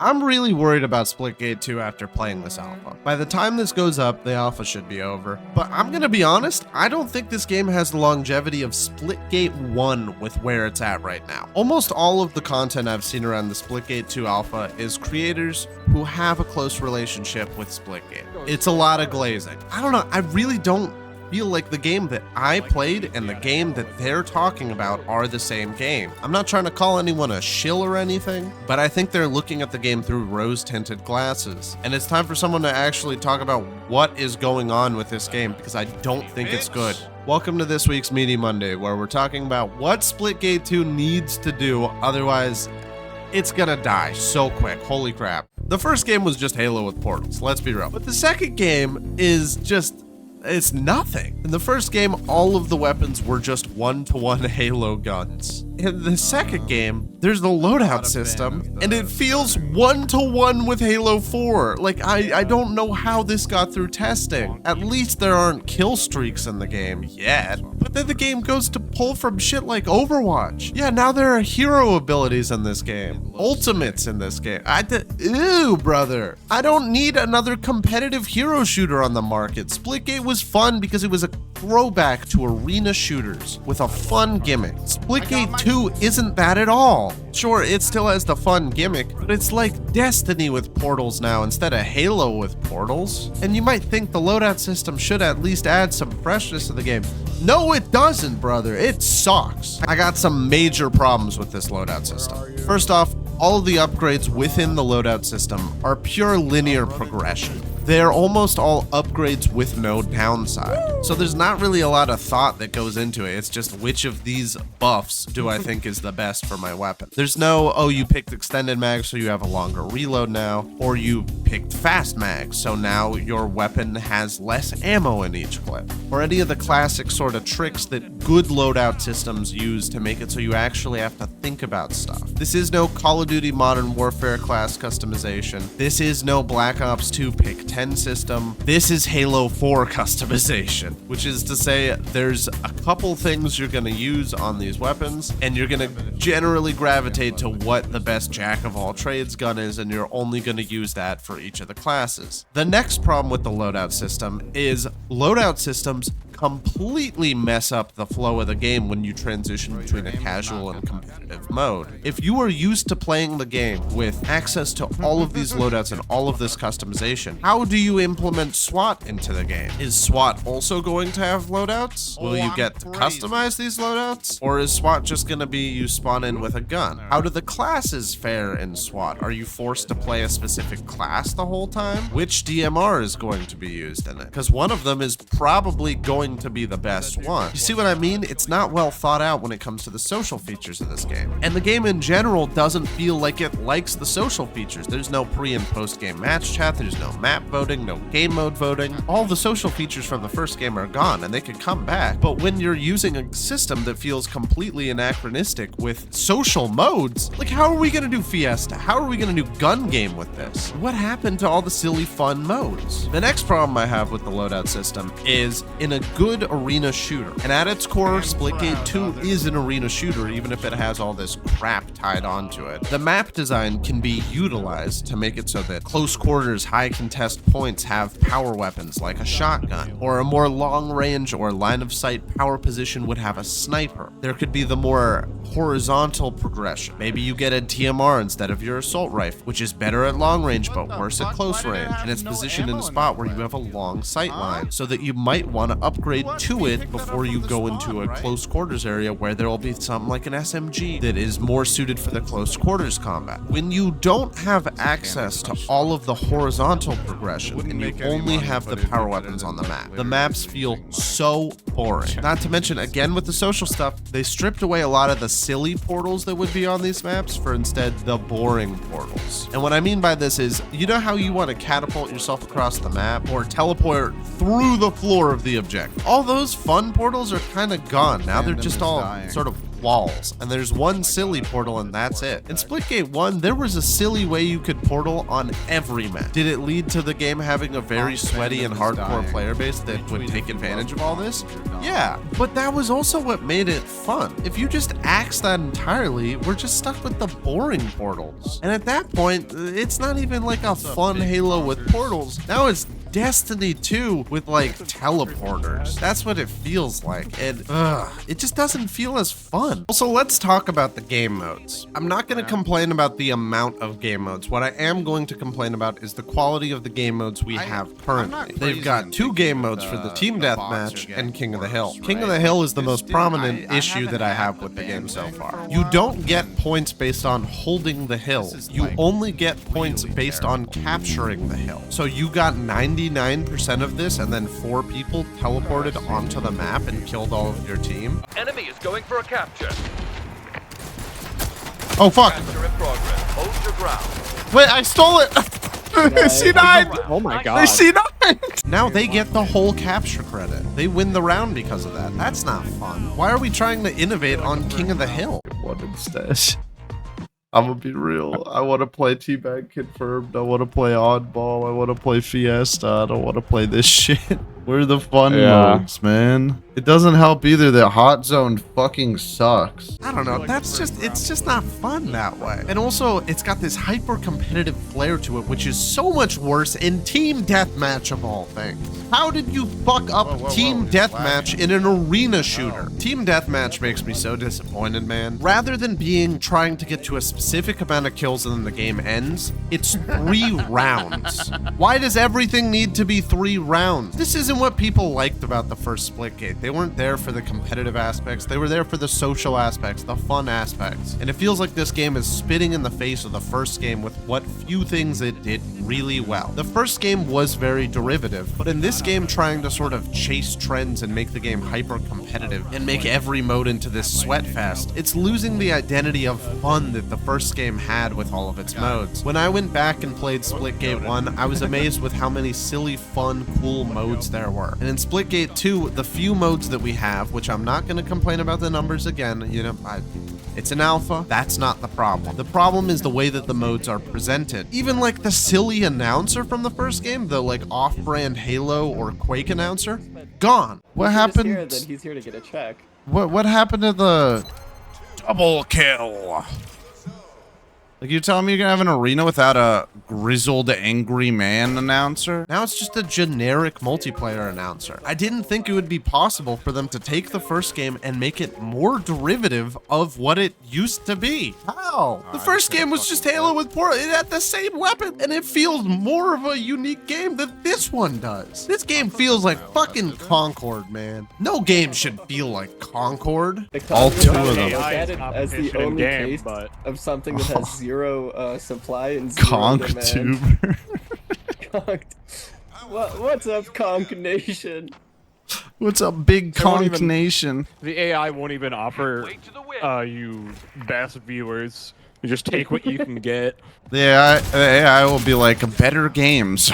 I'm really worried about Splitgate 2 after playing this alpha. By the time this goes up, the alpha should be over. But I'm gonna be honest, I don't think this game has the longevity of Splitgate 1 with where it's at right now. Almost all of the content I've seen around the Splitgate 2 alpha is creators who have a close relationship with Splitgate. It's a lot of glazing. I don't know, I really don't feel like the game that I played and the game that they're talking about are the same game. I'm not trying to call anyone a shill or anything, but I think they're looking at the game through rose-tinted glasses. And it's time for someone to actually talk about what is going on with this game, because I don't think it's good. Welcome to this week's Meaty Monday, where we're talking about what Splitgate 2 needs to do, otherwise it's gonna die so quick. Holy crap. The first game was just Halo with portals, let's be real. But the second game is just, it's nothing. In the first game, all of the weapons were just one-to-one Halo guns. In the second game, there's the loadout system, and it feels one-to-one with Halo 4. Like, I don't know how this got through testing. At least there aren't kill streaks in the game yet. But then the game goes to pull from shit like Overwatch. Yeah, now there are hero abilities in this game. Ultimates in this game. Ew, brother. I don't need another competitive hero shooter on the market. Splitgate was fun because it was a throwback to arena shooters with a fun gimmick. Splitgate 2 isn't that at all. Sure, it still has the fun gimmick, but it's like Destiny with portals now instead of Halo with portals. And you might think the loadout system should at least add some freshness to the game. No, it doesn't, brother. It sucks. I got some major problems with this loadout system. First off, all of the upgrades within the loadout system are pure linear progression. They're almost all upgrades with no downside. So there's not really a lot of thought that goes into it. It's just which of these buffs do I think is the best for my weapon. There's no, oh, you picked extended mag so you have a longer reload now, or you picked fast mag so now your weapon has less ammo in each clip, or any of the classic sort of tricks that good loadout systems use to make it so you actually have to think about stuff. This is no Call of Duty Modern Warfare class customization. This is no Black Ops 2 pick 10 system. This is Halo 4 customization, which is to say there's a couple things you're going to use on these weapons, and you're going to generally gravitate to what the best jack of all trades gun is, and you're only going to use that for each of the classes. The next problem with the loadout system is loadout systems completely mess up the flow of the game when you transition between a casual and competitive mode. If you are used to playing the game with access to all of these loadouts and all of this customization, how do you implement SWAT into the game? Is SWAT also going to have loadouts? Will you get to customize these loadouts? Or is SWAT just going to be you spawn in with a gun? How do the classes fare in SWAT? Are you forced to play a specific class the whole time? Which DMR is going to be used in it? Because one of them is probably going to be the best one. You see what I mean? It's not well thought out when it comes to the social features of this game. And the game in general doesn't feel like it likes the social features. There's no pre and post game match chat, there's no map voting, no game mode voting. All the social features from the first game are gone and they could come back. But when you're using a system that feels completely anachronistic with social modes, like how are we gonna do Fiesta? How are we gonna do gun game with this? What happened to all the silly fun modes? The next problem I have with the loadout system is in a good arena shooter. And at its core, Splitgate 2 is an arena shooter, even if it has all this crap tied onto it. The map design can be utilized to make it so that close quarters, high contest points have power weapons like a shotgun, or a more long range or line of sight power position would have a sniper. There could be the more horizontal progression. Maybe you get a TMR instead of your assault rifle, which is better at long range but worse at close range, and it's positioned in a spot where you have a long sight line, so that you might want to upgrade to it before you go into a close quarters area where there will be something like an SMG that is more suited for the close quarters combat. When you don't have access to all of the horizontal progression and you only have the power weapons on the maps feel so boring. Not to mention, again with the social stuff, they stripped away a lot of the silly portals that would be on these maps for instead the boring portals. And what I mean by this is, you know how you want to catapult yourself across the map or teleport through the floor of the objective? All those fun portals are kind of gone. Now they're just all sort of walls, and there's one silly portal and that's it. In Splitgate 1, there was a silly way you could portal on every map. Did it lead to the game having a very sweaty and hardcore player base that would take advantage of all this? Yeah, but that was also what made it fun. If you just axe that entirely, we're just stuck with the boring portals. And at that point, it's not even like a fun Halo with portals. Now it's Destiny 2 with like teleporters. That's what it feels like, and it just doesn't feel as fun. Also, let's talk about the game modes. I'm not going to complain about the amount of game modes. What I am going to complain about is the quality of the game modes we have currently. They've got 2 game modes for the Team Deathmatch and King of the Hill. King of the Hill is the most prominent issue that I have with the game so far. You don't get points based on holding the hill. You only get points based on capturing the hill. So you got 99% of this, and then 4 people teleported onto the map and killed all of your team. Enemy is going for a capture. Oh fuck! Capture in progress. Hold your ground. Wait, I stole it! She died! Oh my god. She died! Now they get the whole capture credit. They win the round because of that. That's not fun. Why are we trying to innovate on King of the Hill? What instead? I'm gonna be real. I want to play Teabag Confirmed. I want to play Oddball. I want to play Fiesta. I don't want to play this shit. Where are the fun modes, man? It doesn't help either that Hot Zone fucking sucks. I don't know. It's just not fun that way. And also, it's got this hyper competitive flair to it, which is so much worse in Team Deathmatch of all things. How did you fuck up Team Deathmatch in an arena shooter? Team Deathmatch makes me so disappointed, man. Rather than trying to get to a specific amount of kills and then the game ends, it's 3 rounds. Why does everything need to be 3 rounds? This isn't what people liked about the first Splitgate. They weren't there for the competitive aspects. They were there for the social aspects, the fun aspects. And it feels like this game is spitting in the face of the first game with what few things it did really well. The first game was very derivative, but in this game trying to sort of chase trends and make the game hyper competitive and make every mode into this sweat fest, it's losing the identity of fun that the first game had with all of its modes. When I went back and played Splitgate 1, I was amazed with how many silly, fun, cool modes there were. And in Splitgate 2, the few modes that we have, which I'm not going to complain about the numbers again, you know, it's an alpha. That's not the problem. The problem is the way that the modes are presented. Even like the silly announcer from the first game, the like off-brand Halo or Quake announcer, gone. What happened? Then he's here to get a check. What happened to the double kill? Like, you telling me you're gonna have an arena without a grizzled, angry man announcer? Now it's just a generic multiplayer announcer. I didn't think it would be possible for them to take the first game and make it more derivative of what it used to be. How? The first game was just Halo with Portal. It had the same weapon, and it feels more of a unique game than this one does. This game feels like fucking Concord, man. No game should feel like Concord. All 2 of them. Look at it as the only case of something that has 0 supply and 0 Conk demand. tuber. Conked. What's up, Conk Nation? What's up, big Conk Nation? The AI won't even offer you best viewers. You just take what you can get. The AI will be like better games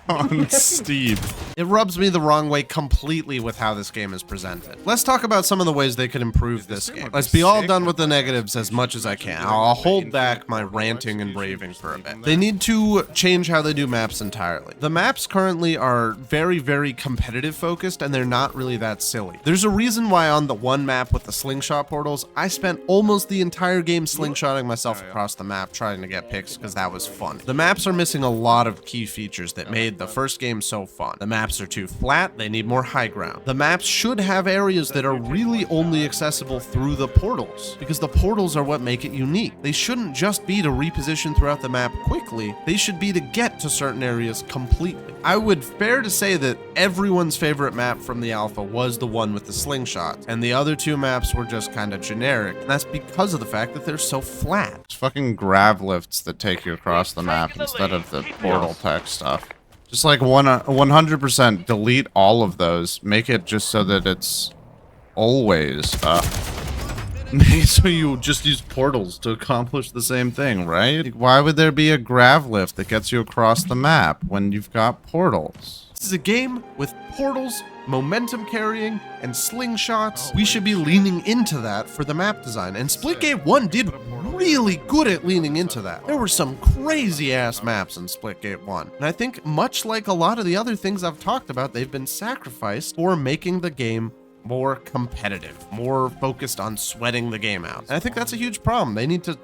on Steam. It rubs me the wrong way completely with how this game is presented. Let's talk about some of the ways they could improve this game. Let's be all done with the negatives as much as I can. I'll hold back my ranting and raving for a bit. They need to change how they do maps entirely. The maps currently are very, very competitive focused, and they're not really that silly. There's a reason why on the one map with the slingshot portals, I spent almost the entire game slingshotting myself across the map trying to get picks because that was fun. The maps are missing a lot of key features that made the first game so fun. The maps are too flat, they need more high ground. The maps should have areas that are really only accessible through the portals, because the portals are what make it unique. They shouldn't just be to reposition throughout the map quickly, they should be to get to certain areas completely. I would fair to say that everyone's favorite map from the alpha was the one with the slingshot, and the other 2 maps were just kind of generic, and that's because of the fact that they're so flat. It's fucking grav lifts that take you across the map instead of the portal tech stuff. Just like 100% delete all of those. Make it just so that it's always So you just use portals to accomplish the same thing, right? Why would there be a grav lift that gets you across the map when you've got portals? This is a game with portals, momentum carrying, and slingshots. We should be leaning into that for the map design, and Splitgate 1 did really good at leaning into that. There were some crazy ass maps in Splitgate 1, and I think much like a lot of the other things I've talked about, they've been sacrificed for making the game more competitive, more focused on sweating the game out. And I think that's a huge problem. They need to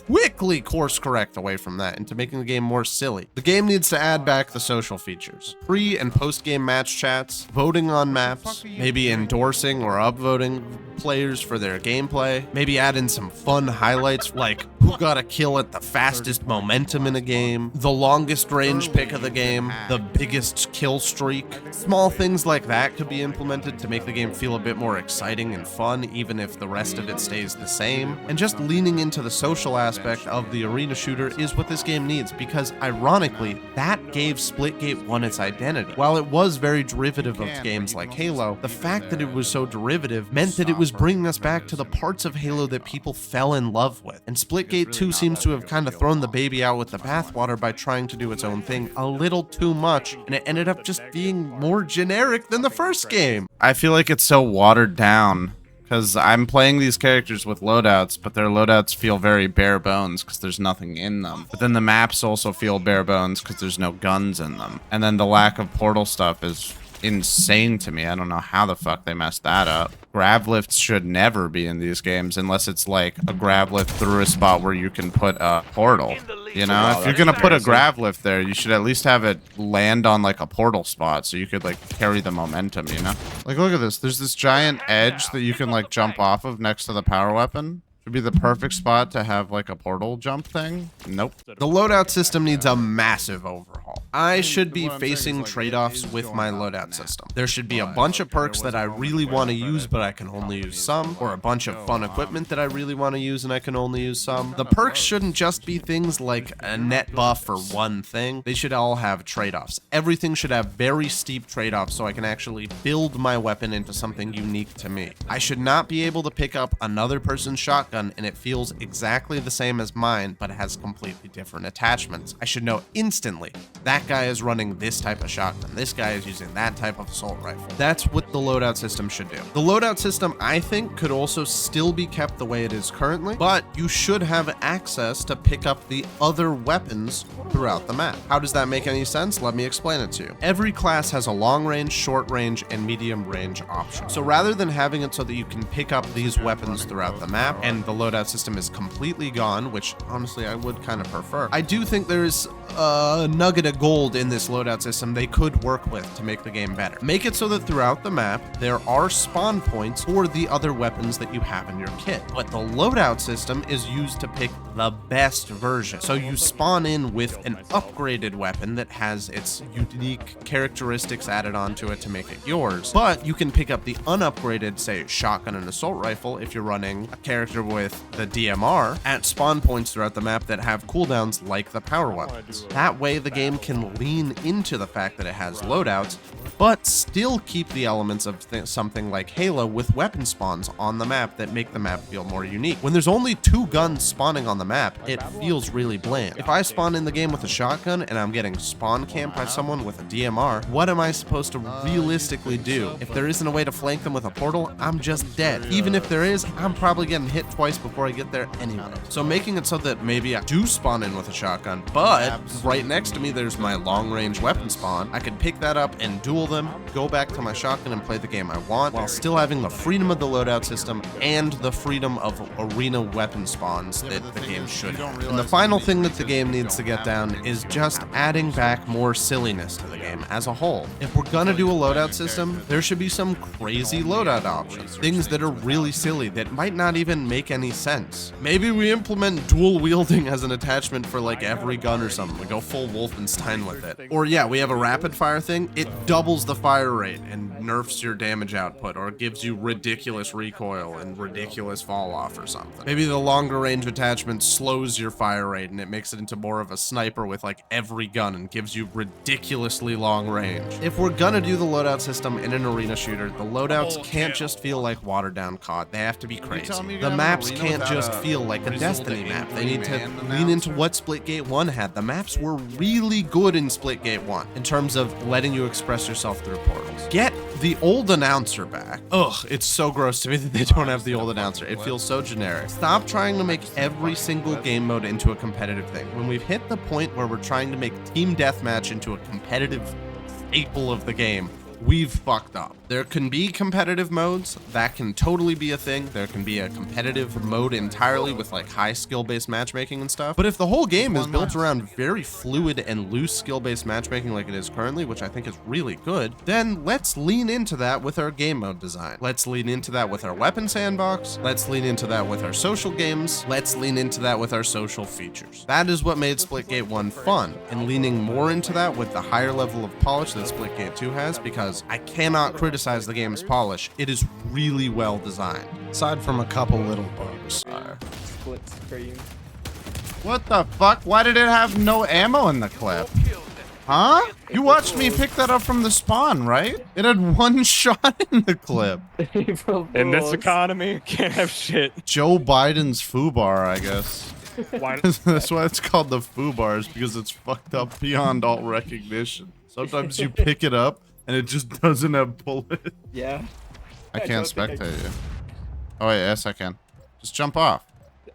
quickly course correct away from that into making the game more silly. The game needs to add back the social features. Pre and post game match chats, voting on maps, maybe endorsing or upvoting players for their gameplay, maybe add in some fun highlights like who got a kill at the fastest momentum in a game, the longest range pick of the game, the biggest kill streak. Small things like that could be implemented to make the game feel a bit more exciting and fun, even if the rest of it stays the same. And just leaning into the social aspect of the arena shooter is what this game needs, because ironically, that gave Splitgate 1 its identity. While it was very derivative of games like Halo, the fact that it was so derivative meant that it was bringing us back to the parts of Halo that people fell in love with. And Splitgate 2 seems to have kind of thrown the baby out with the bathwater by trying to do its own thing a little too much, and it ended up just being more generic than the first game. I feel like it's so watered down because I'm playing these characters with loadouts, but their loadouts feel very bare bones because there's nothing in them. But then the maps also feel bare bones because there's no guns in them. And then the lack of portal stuff is insane to me. I don't know how the fuck they messed that up. Grav lifts should never be in these games unless it's like a grav lift through a spot where you can put a portal. You know, if you're gonna put a grav lift there, you should at least have it land on like a portal spot so you could like carry the momentum, you know? Like, look at this. There's this giant edge that you can like jump off of next to the power weapon. Should be the perfect spot to have like a portal jump thing. Nope. The loadout system needs a massive overhaul. I should be facing trade-offs with my loadout system. There should be a bunch of perks that I really want to use, but I can only use some, or a bunch of fun equipment that I really want to use and I can only use some. The perks shouldn't just be things like a net buff for one thing. They should all have trade-offs. Everything should have very steep trade-offs so I can actually build my weapon into something unique to me. I should not be able to pick up another person's shotgun and it feels exactly the same as mine, but it has completely different attachments. I should know instantly that guy is running this type of shotgun. This guy is using that type of assault rifle. That's what the loadout system should do. The loadout system, I think, could also still be kept the way it is currently, but you should have access to pick up the other weapons throughout the map. How does that make any sense? Let me explain it to you. Every class has a long range, short range, and medium range option. So rather than having it so that you can pick up these weapons throughout the map and the loadout system is completely gone, which honestly I would kind of prefer, I do think there's a nugget of gold in this loadout system they could work with to make the game better. Make it so that throughout the map there are spawn points for the other weapons that you have in your kit, but the loadout system is used to pick the best version. So you spawn in with an upgraded weapon that has its unique characteristics added onto it to make it yours, but you can pick up the unupgraded, say, shotgun and assault rifle if you're running a character with the DMR at spawn points throughout the map that have cooldowns like the power weapons. That way the game can lean into the fact that it has loadouts, but still keep the elements of something like Halo with weapon spawns on the map that make the map feel more unique. When there's only 2 guns spawning on the map, it feels really bland. If I spawn in the game with a shotgun and I'm getting spawn camped by someone with a DMR, what am I supposed to realistically do? If there isn't a way to flank them with a portal, I'm just dead. Even if there is, I'm probably getting hit twice before I get there anyway. So making it so that maybe I do spawn in with a shotgun, but right next to me there's my long range weapon spawn. I could pick that up and duel them, go back to my shotgun and play the game I want, while still having the freedom of the loadout system and the freedom of arena weapon spawns that the game should have. And the final thing that the game needs to get down is just adding back more silliness to the game as a whole. If we're gonna do a loadout system, there should be some crazy loadout options. Things that are really silly that might not even make any sense. Maybe we implement dual wielding as an attachment for like every gun or something. We go full Wolfenstein with it. Or yeah, we have a rapid fire thing. It doubles doubles the fire rate and nerfs your damage output, or gives you ridiculous recoil and ridiculous fall off or something. Maybe the longer range attachment slows your fire rate and it makes it into more of a sniper with like every gun and gives you ridiculously long range. If we're gonna do the loadout system in an arena shooter, the loadouts can't just feel like watered down COD. They have to be crazy. The maps can't just feel like a Destiny map. They need to lean into what Splitgate 1 had. The maps were really good in Splitgate 1 in terms of letting you express yourself through portals. Get the old announcer back. Ugh, it's so gross to me that they don't have the old announcer. It feels so generic. Stop trying to make every single game mode into a competitive thing. When we've hit the point where we're trying to make team deathmatch into a competitive staple of the game, we've fucked up. There can be competitive modes. That can totally be a thing. There can be a competitive mode entirely with like high skill-based matchmaking and stuff. But if the whole game is built around very fluid and loose skill-based matchmaking like it is currently, which I think is really good, then let's lean into that with our game mode design. Let's lean into that with our weapon sandbox. Let's lean into that with our social games. Let's lean into that with our social features. That is what made Splitgate 1 fun, and leaning more into that with the higher level of polish that Splitgate 2 has, because I cannot criticize the game's polish. It is really well designed, aside from a couple little bugs. Split screen. What the fuck? Why did it have no ammo in the clip? Huh? You watched me pick that up from the spawn, right? It had one shot in the clip. In this economy, can't have shit. Joe Biden's foobar, I guess. Why? That's why it's called the foobars, because it's fucked up beyond all recognition. Sometimes you pick it up and it just doesn't have bullets. Yeah. I can't spectate you. Oh wait, yes I can. Just jump off.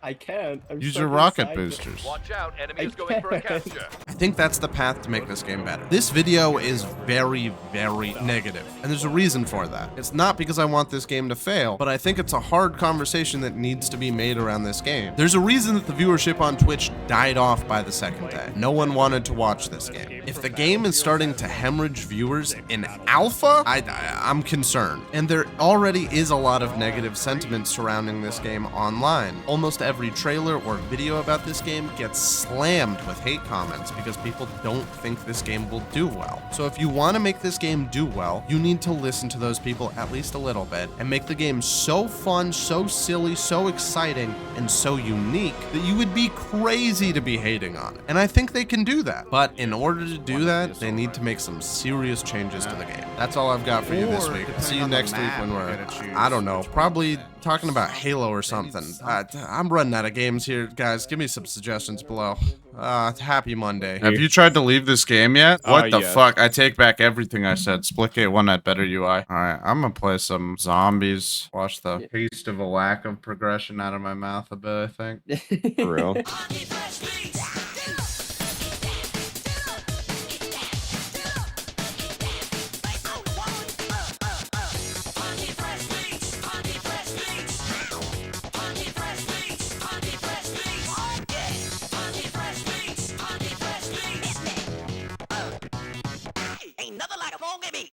I can't. Use your rocket boosters. Watch out, enemy is going for a capture. I think that's the path to make this game better. This video is very, very negative, and there's a reason for that. It's not because I want this game to fail, but I think it's a hard conversation that needs to be made around this game. There's a reason that the viewership on Twitch died off by the second day. No one wanted to watch this game. If the game is starting to hemorrhage viewers in alpha, I'm concerned. And there already is a lot of negative sentiment surrounding this game online. Almost every trailer or video about this game gets slammed with hate comments because people don't think this game will do well. So if you want to make this game do well, you need to listen to those people at least a little bit and make the game so fun, so silly, so exciting, and so unique that you would be crazy to be hating on it. And I think they can do that. But in order to do that, they need to make some serious changes to the game. That's all I've got for you this week. See you next week when we're, I don't know, probably talking about Halo or something. I'm running out of games here, guys. Give me some suggestions below. Happy Monday. Have you tried to leave this game yet? What the fuck? I take back everything I said. Splitgate 1 had better UI. Alright, I'm gonna play some zombies. Wash the taste of a lack of progression out of my mouth a bit, I think. For real.